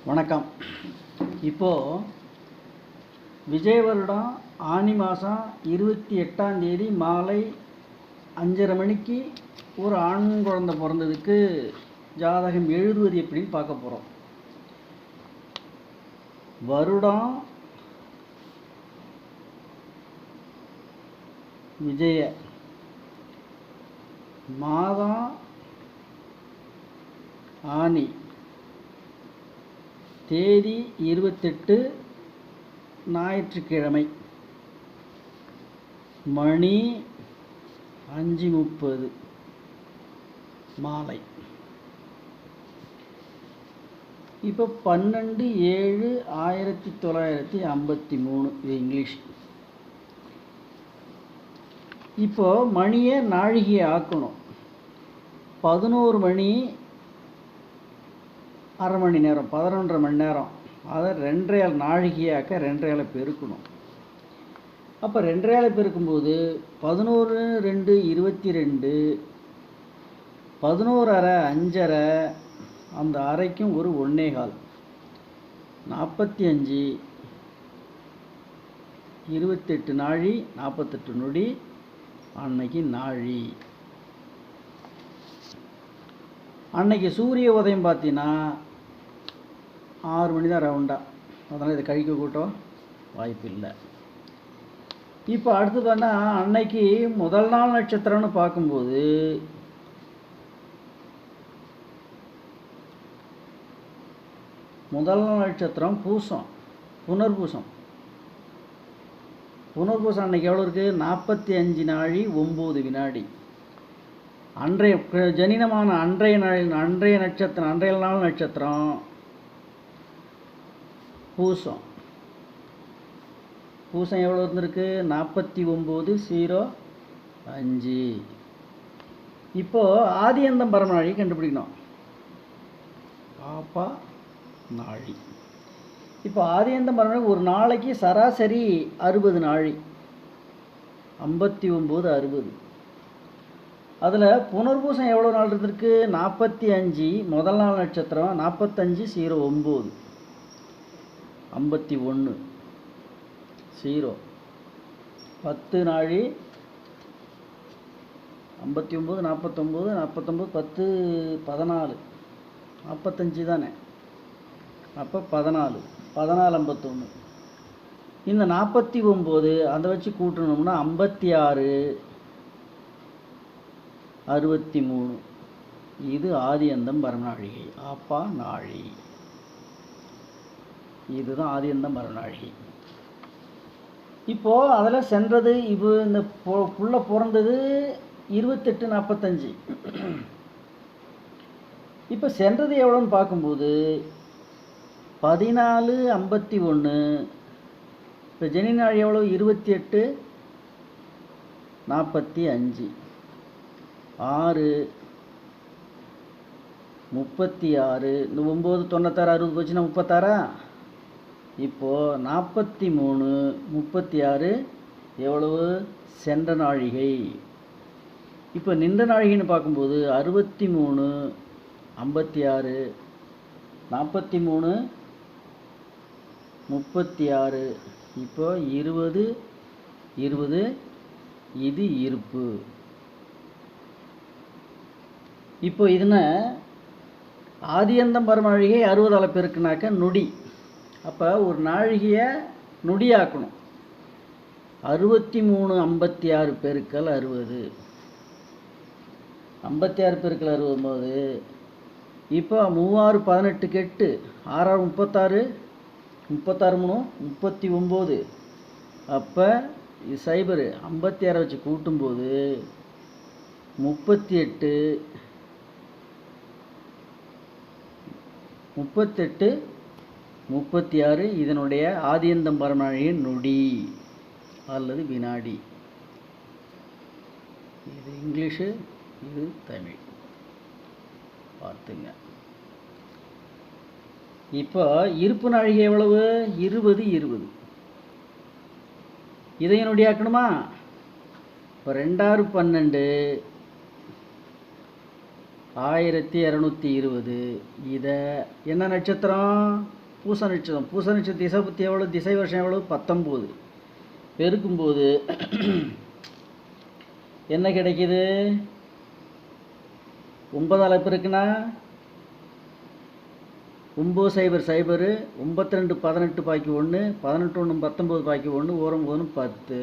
வணக்கம். இப்போது விஜய் வருடம் ஆனி மாதம் 28ஆம் தேதி மாலை 5:30 மணிக்கு ஒரு ஆண் குழந்தை பிறந்ததுக்கு ஜாதகம் எழுதுவது எப்படின்னு பார்க்க போகிறோம். வருடம் விஜய, மாதம் ஆனி, தேதி 28 ஞாயிற்றுக்கிழமை, மணி 5:30 மாலை. இப்போ 12/7/1953 இது இங்கிலீஷ். இப்போ மணியை நாழிகையை ஆக்கணும். 11 மணி அரை மணி நேரம், 11.5 மணி நேரம். அதை 2.5 நாழிகையாக்க 2.5 பெருக்கணும். அப்போ 2.5 பெருக்கும்போது 11×2 22, 11:30 5:30, அந்த அரைக்கும் ஒரு 1.25, 45, 28 நாழி, 48 நொடி. அன்னைக்கு நாழி. அன்னைக்கு சூரிய உதயம் பார்த்தீங்கன்னா 6 மணி தான் ரவுண்டாக. அதனால் இதை கழிக்க கூட்டம் வாய்ப்பு இல்லை. இப்போ அடுத்து பார்த்தா அன்னைக்கு முதல் நாள் நட்சத்திரம்னு பார்க்கும்போது முதல் நாள் நட்சத்திரம் பூசம், புனர்பூசம். புனர்பூசம் அன்னைக்கு எவ்வளோ இருக்குது? 45 நாழி 9 வினாடி. அன்றைய ஜனினமான அன்றைய நட்சத்திரம், அன்றைய நாள் நட்சத்திரம் பூசம். பூசம் எவ்வளோ இருந்திருக்கு? 49:05. இப்போது ஆதியந்தம் பரமநாழி கண்டுபிடிக்கணும். பாப்பா நாழி. இப்போ ஆதியந்தம் பரமநாழி ஒரு நாளைக்கு சராசரி 60 நாழி, 59:60. அதில் புனர்பூசம் எவ்வளோ நாள் இருந்திருக்கு? 45 முதல் நாள் நட்சத்திரம், 45:09, 51 0, 10 நாழி, 59, 49, 49, 10, 14, 45 தானே. அப்போ 14, 14:51. இந்த 49 அதை வச்சு கூட்டணும்னா 56:63. இது ஆதியந்தம் பரமநாழிகை, ஆப்பா நாழி. இதுதான் ஆதியந்தம் பரமநாழிகை. இப்போது அதில் சென்றது இப்போ இந்த புள்ள பிறந்தது 28:45. இப்போ சென்றது எவ்வளோன்னு பார்க்கும்போது 14:51. இப்போ ஜெனி நாள் எவ்வளோ? 28:45, 6:36. இந்த 9, 96, 60 போச்சுன்னா 36. இப்போது 43:36 எவ்வளவு? சென்ற நாழிகை. இப்போ நின்ற நாழிகைன்னு பார்க்கும்போது 63:56, 43:36. இப்போ 20:20. இது இருப்பு. இப்போ இதுன்னு ஆதியந்தம் பரமநாழிகை 60ஆல் பெருக்குனாக்க நொடி. அப்போ ஒரு நாழிகையை நொடியாக்கணும். 63:56 பெருக்கல் 60, 56 பெருக்கல் 60 போது இப்போ 3 6 18 8, 6 36, 36 3 39. அப்போ இது சைபரு 56 வச்சு கூட்டும்போது 38 36. இதனுடைய ஆதியந்தம் பரமநாழிகையின் நொடி அல்லது வினாடி. இது இங்கிலீஷு, இது தமிழ். பார்த்துங்க. இப்போ இருப்பு நாழிகை எவ்வளவு? 20:20. இதையும் நொடியாக்கணுமா? இப்போ 2 6 12, 1220. இதை என்ன நட்சத்திரம்? பூச நட்சத்திரம். பூச நட்சத்திரம் திசை பற்றி எவ்வளோ? திசை வருஷம் எவ்வளோ? 19. பெருக்கும்போது என்ன கிடைக்குது? 9ஆல் பெருக்குனா 9 0 0 92 18 பாக்கி 1 18 1 19 பாக்கி 1 9 10.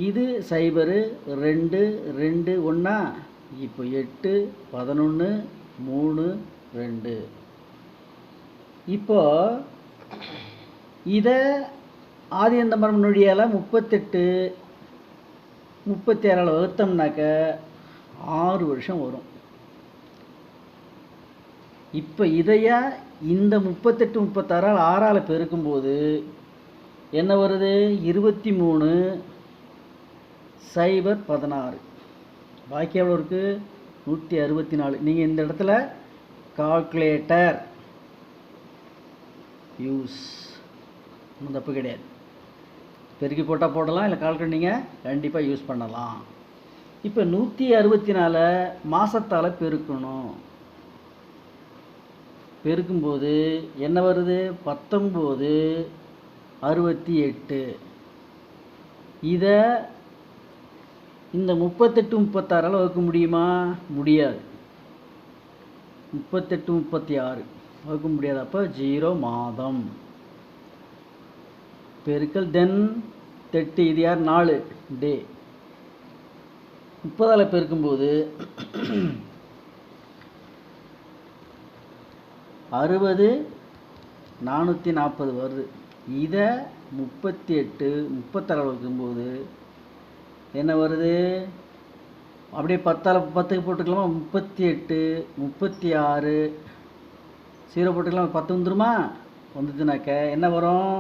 இது 0 2 2 1. இப்போ 8 11 3 2. இப்போ இதை ஆதியந்த மரம் நொடியால் 38 36 வகுத்தோம்னாக்க 6 வருஷம் வரும். இப்போ இதையா இந்த 38 36 6ஆல் பெருக்கும்போது என்ன வருது? 23 0 16. பாக்கி எவ்வளோ இருக்குது? 164. நீங்கள் இந்த இடத்துல கால்குலேட்டர் யூஸ், ஒன்றும் தப்பு கிடையாது. பெருக்கி போட்டால் போடலாம், இல்லை கால்குலேட் நீங்கள் கண்டிப்பாக யூஸ் பண்ணலாம். இப்போ 164 மாதத்தால் பெருக்கணும். பெருக்கும்போது என்ன வருது? 19 68. இதை இந்த 38 36 வகுக்க முடியுமா? முடியாது. 38 36 வகுக்க முடியாது. அப்போ 0 மாதம். பெருக்கல் தென் 30. இது யார்? 4 டே. 30ஆல் பெருக்கும்போது 60 440 வருது. இதை 38 36 வகுக்கும்போது என்ன வருது? அப்படியே 10ஆல் 10க்கு போட்டுக்கலாமா? 38 36 0 போட்டுக்கலாம். 10 வந்துருமா? வந்துச்சுனாக்க என்ன வரும்?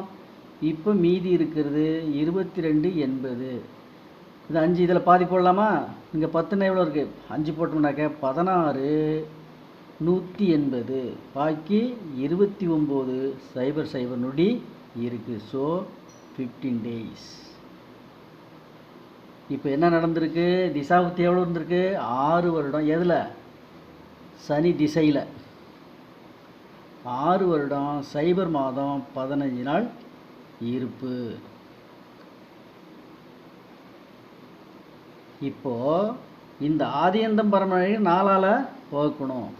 இப்போ மீதி இருக்கிறது 22 80. இது 5. இதில் பாதி போடலாமா? இங்கே 10ன்னா எவ்வளோ இருக்குது? 5 போட்டோம்னாக்க 16 180. பாக்கி 29 0 0 நொடி இருக்குது. So 15 days. இப்போ என்ன நடந்திருக்கு? திசாபுத்தி எவ்வளோ இருந்திருக்கு? 6 வருடம். எதில்? சனி திசையில் 6 வருடம் 0 மாதம் 15 நாள் இருப்பு. இப்போது இந்த ஆதியந்தம் பரமழை 4ஆல் வகுக்கணும்.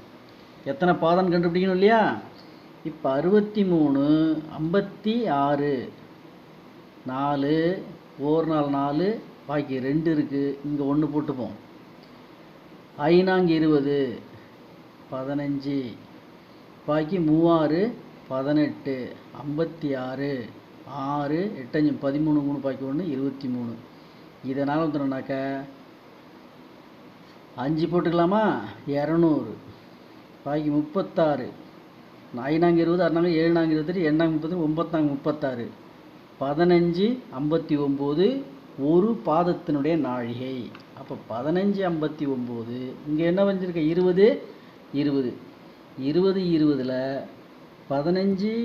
எத்தனை பாதம் கண்டுபிடிக்கணும் இல்லையா? இப்போ 63 56 4 1 4 4 பாக்கி 2 இருக்குது. இங்கே 1 போட்டுப்போம். 5 20 15 பாக்கி 3 18 56 6 8 13 3 பாக்கி 1 23. இதனால் வந்துடும்னாக்க 5 போட்டுக்கலாமா? 200 பாக்கி 36 5 20 6 7 28 8 30 9 36 15 59 ஒரு பாதத்தினுடைய நாழிகை. அப்போ 15 59. இங்கே என்ன வந்துருக்கு? 20 20 20 20ல் 15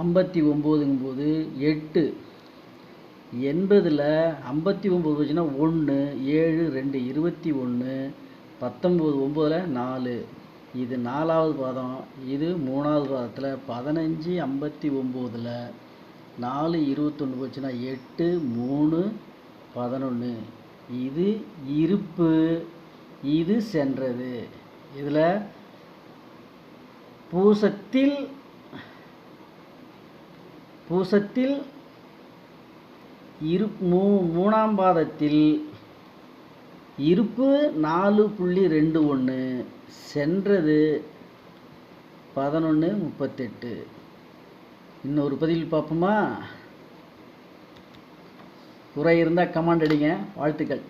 59ங்கும்போது 8 80ல் 59 வச்சுன்னா 1 7 2 21 19 9ல் 4. இது 4ஆவது பாதம். இது 3ஆவது பாதத்தில் 15 59ல் 4 21 போச்சுன்னா 8 3 11. இது இருப்பு, இது சென்றது. இதில் பூசத்தில் 3ஆம் பாதத்தில் இருப்பு 4.21, சென்றது 11:38. இன்னொரு பதிவில் பார்ப்போமா? குறை இருந்தால் கமெண்ட் அடிங்க. வாழ்த்துக்கள்.